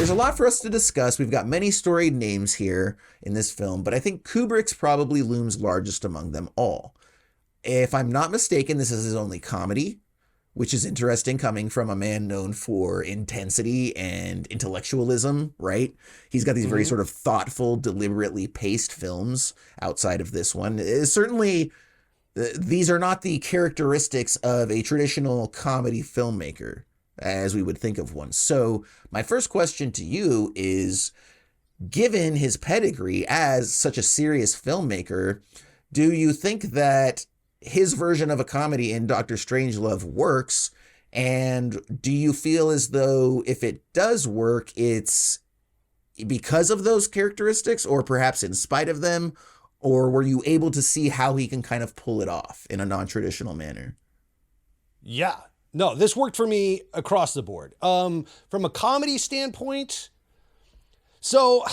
there's a lot for us to discuss. We've got many storied names here in this film, but I think Kubrick's probably looms largest among them all. If I'm not mistaken, this is his only comedy, which is interesting coming from a man known for intensity and intellectualism, right? He's got these very sort of thoughtful, deliberately paced films outside of this one. Certainly, these are not the characteristics of a traditional comedy filmmaker, as we would think of one. So my first question to you is, given his pedigree as such a serious filmmaker, do you think that his version of a comedy in Dr. Strangelove works? And do you feel as though if it does work, it's because of those characteristics or perhaps in spite of them? Or were you able to see how he can kind of pull it off in a non-traditional manner? Yeah. No, this worked for me across the board. From a comedy standpoint, so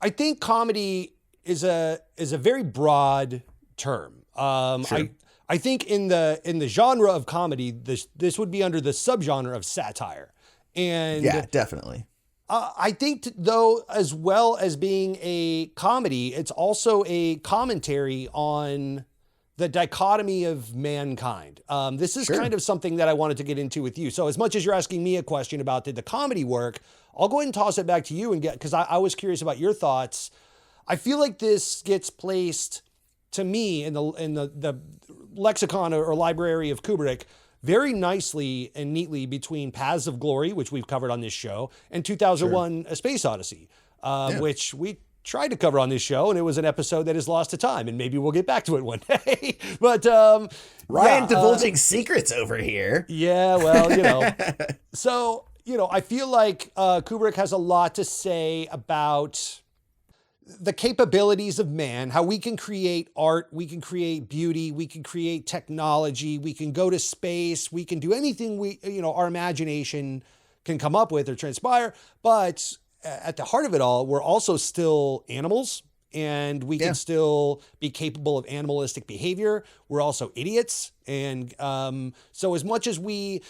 I think comedy is a very broad term. Sure. I think in the genre of comedy, this would be under the subgenre of satire. And yeah, definitely. I think, though, as well as being a comedy, it's also a commentary on the dichotomy of mankind. This is kind of something that I wanted to get into with you. So as much as you're asking me a question about did the comedy work, I'll go ahead and toss it back to you and because I was curious about your thoughts. I feel like this gets placed to me in the lexicon or library of Kubrick very nicely and neatly between Paths of Glory, which we've covered on this show, and 2001: A Space Odyssey, which we tried to cover on this show, and it was an episode that is lost to time, and maybe we'll get back to it one day. But Ryan divulging secrets over here. Yeah, well, so I feel like Kubrick has a lot to say about the capabilities of man, how we can create art, we can create beauty, we can create technology, we can go to space, we can do anything our imagination can come up with or transpire. But at the heart of it all, we're also still animals, and we can still be capable of animalistic behavior. We're also idiots. And so as much as we,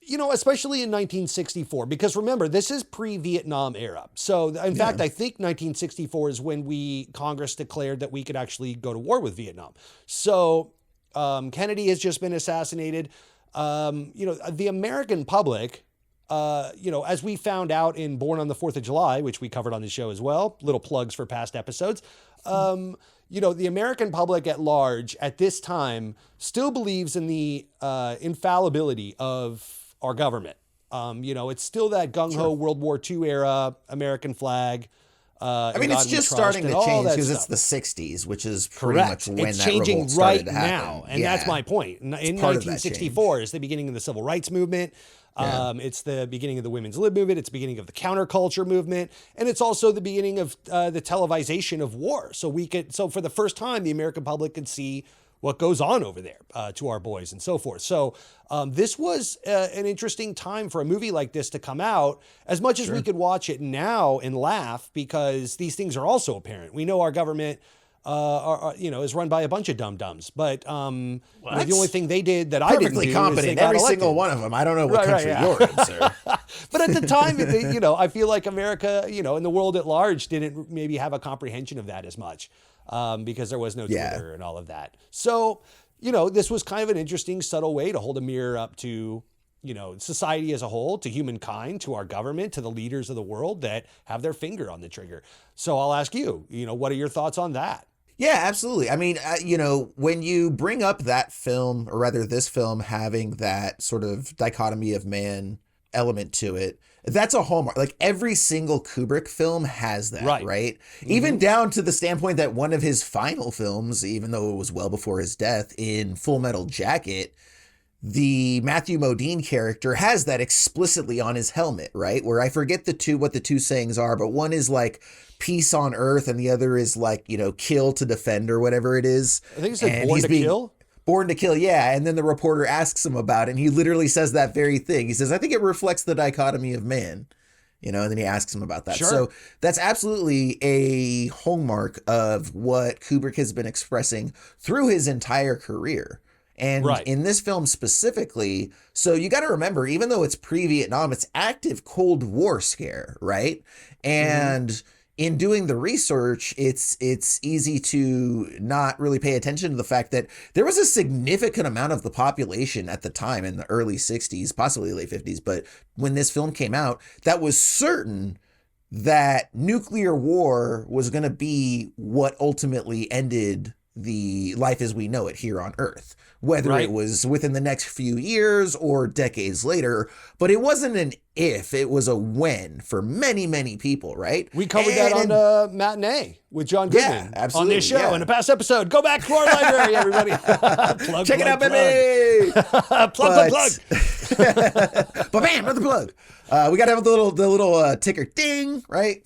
especially in 1964, because remember, this is pre-Vietnam era. So in fact, I think 1964 is when Congress declared that we could actually go to war with Vietnam. So Kennedy has just been assassinated. The American public, as we found out in Born on the 4th of July, which we covered on the show as well, little plugs for past episodes, the American public at large at this time still believes in the infallibility of our government. It's still that gung-ho World War II era American flag. It's just starting to change because it's the 60s, which is pretty much when it's that changing revolt started right to happen. now. And that's my point. In 1964 is the beginning of the civil rights movement. It's the beginning of the women's lib movement. It's the beginning of the counterculture movement. And it's also the beginning of the televisation of war. So for the first time, the American public could see what goes on over there to our boys and so forth. So this was an interesting time for a movie like this to come out, as much as we could watch it now and laugh, because these things are also apparent. We know our government is run by a bunch of dum-dums, but the only thing they did that I didn't do perfectly competent, every single one of them. I don't know what country you're in, sir. But at the time, I feel like America, and the world at large didn't maybe have a comprehension of that as much. Because there was no Twitter and all of that. So, this was kind of an interesting, subtle way to hold a mirror up to, society as a whole, to humankind, to our government, to the leaders of the world that have their finger on the trigger. So I'll ask you, what are your thoughts on that? Yeah, absolutely. I mean, when you bring up that film, or rather this film having that sort of dichotomy of man element to it, that's a hallmark. Like every single Kubrick film has that, right? Mm-hmm. Even down to the standpoint that one of his final films, even though it was well before his death, in Full Metal Jacket, the Matthew Modine character has that explicitly on his helmet, right? Where I forget what the two sayings are, but one is like peace on earth and the other is like, kill to defend or whatever it is. I think it's like born to kill. Born to Kill, yeah. And then the reporter asks him about it, and he literally says that very thing. He says, I think it reflects the dichotomy of man, and then he asks him about that. Sure. So that's absolutely a hallmark of what Kubrick has been expressing through his entire career. And Right. in this film specifically, so you got to remember, even though it's pre-Vietnam, it's active Cold War scare, right? And in doing the research, it's easy to not really pay attention to the fact that there was a significant amount of the population at the time in the early 60s, possibly late 50s, but when this film came out, that was certain that nuclear war was going to be what ultimately ended the life as we know it here on Earth, whether Right. it was within the next few years or decades later. But it wasn't an if, it was a when for many, many people, right? We covered that on Matinee with John Goodman on this show in a past episode. Go back to our library, everybody. Plug, check it out, plug. baby. Plug. But bam, another plug. We got to have the little ticker ding, right?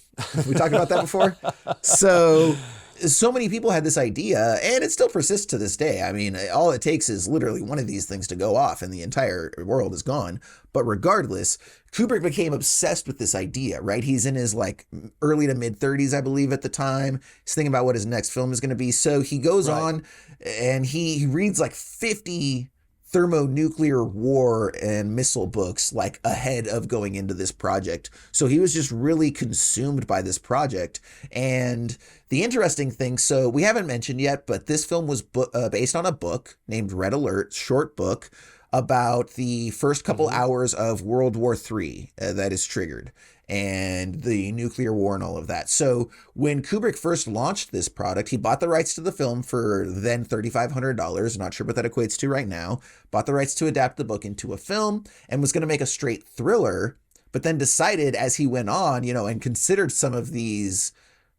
We talked about that before. So many people had this idea, and it still persists to this day. I mean, all it takes is literally one of these things to go off, and the entire world is gone. But regardless, Kubrick became obsessed with this idea, right? He's in his like early to mid 30s, I believe, at the time. He's thinking about what his next film is going to be. So he goes on and he reads like 50 thermonuclear war and missile books like ahead of going into this project. So he was just really consumed by this project. And the interesting thing, so we haven't mentioned yet, but this film was based on a book named Red Alert, short book about the first couple hours of World War III that is triggered, and the nuclear war and all of that. So when Kubrick first launched this product, he bought the rights to the film for then $3,500. Not sure what that equates to right now. Bought the rights to adapt the book into a film and was going to make a straight thriller, but then decided as he went on, and considered some of these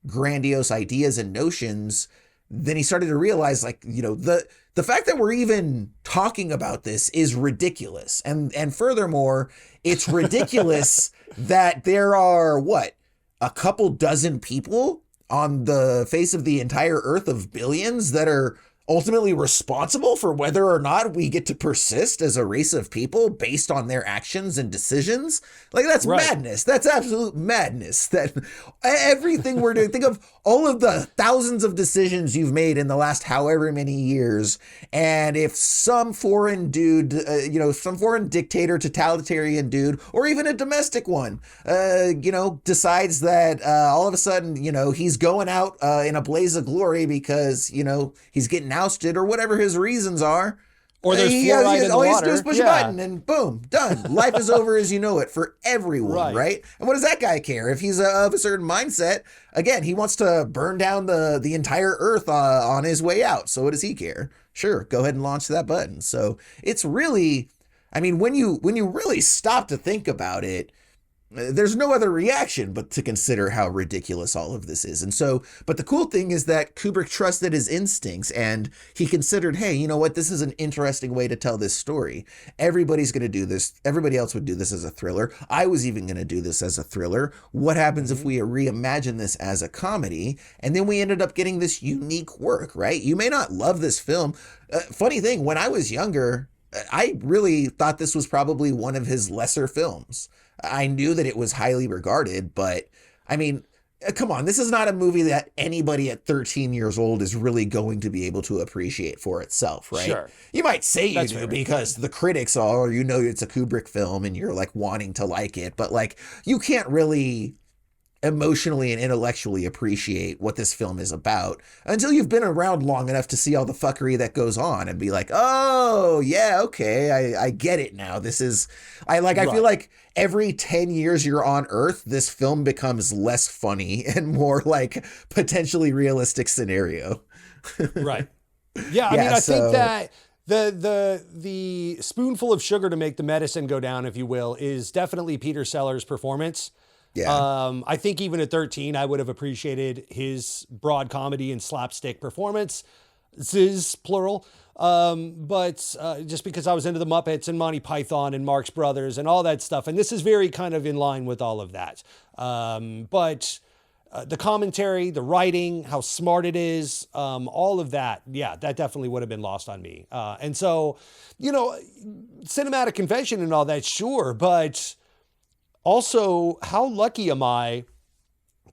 grandiose ideas and notions, then he started to realize, like, the fact that we're even talking about this is ridiculous. And furthermore, it's ridiculous that there are, a couple dozen people on the face of the entire Earth of billions that are ultimately responsible for whether or not we get to persist as a race of people based on their actions and decisions. Like, that's madness. That's absolute madness. That everything we're doing, think of all of the thousands of decisions you've made in the last however many years. And if some foreign dude, some foreign dictator, totalitarian dude, or even a domestic one, decides that all of a sudden, he's going out in a blaze of glory because, he's getting ousted or whatever his reasons are. Or there's fluoride in the all water. he has to do is push a button and boom, done. Life is over as you know it for everyone, right? And what does that guy care? If he's of a certain mindset, again, he wants to burn down the entire Earth on his way out. So what does he care? Sure, go ahead and launch that button. So it's really, I mean, when you really stop to think about it, there's no other reaction but to consider how ridiculous all of this is. And so, but the cool thing is that Kubrick trusted his instincts, and he considered, hey, you know what? This is an interesting way to tell this story. Everybody's going to do this. Everybody else would do this as a thriller. I was even going to do this as a thriller. What happens if we reimagine this as a comedy? And then we ended up getting this unique work, right? You may not love this film. Funny thing, when I was younger, I really thought this was probably one of his lesser films. I knew that it was highly regarded, but I mean, come on, this is not a movie that anybody at 13 years old is really going to be able to appreciate for itself, right? Sure. You might say you That's do fair. because the critics are, or it's a Kubrick film and you're like wanting to like it, but like you can't really emotionally and intellectually appreciate what this film is about until you've been around long enough to see all the fuckery that goes on and be like, oh yeah, okay, I get it now. This is, I feel like every 10 years you're on Earth, this film becomes less funny and more like potentially realistic scenario. Right. Yeah, I mean, I think that the spoonful of sugar to make the medicine go down, if you will, is definitely Peter Sellers' performance. Yeah. I think even at 13, I would have appreciated his broad comedy and slapstick performance. Ziz, plural. But just because I was into the Muppets and Monty Python and Marx Brothers and all that stuff. And this is very kind of in line with all of that. But the commentary, the writing, how smart it is, all of that, yeah, that definitely would have been lost on me. And so, cinematic convention and all that, sure, but also, how lucky am I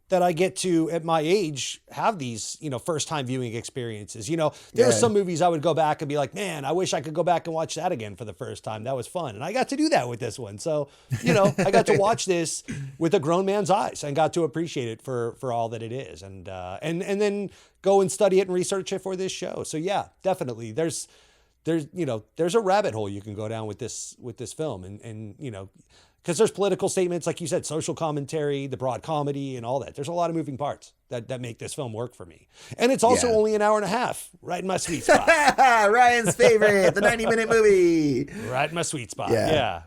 that I get to, at my age, have these, first time viewing experiences. There are some movies I would go back and be like, man, I wish I could go back and watch that again for the first time. That was fun. And I got to do that with this one. So, I got to watch this with a grown man's eyes and got to appreciate it for all that it is. And then go and study it and research it for this show. So yeah, definitely. There's a rabbit hole you can go down with this film, and because there's political statements, like you said, social commentary, the broad comedy, and all that. There's a lot of moving parts that make this film work for me. And it's also only an hour and a half, right in my sweet spot. Ryan's favorite, the 90-minute movie. Right in my sweet spot. Yeah.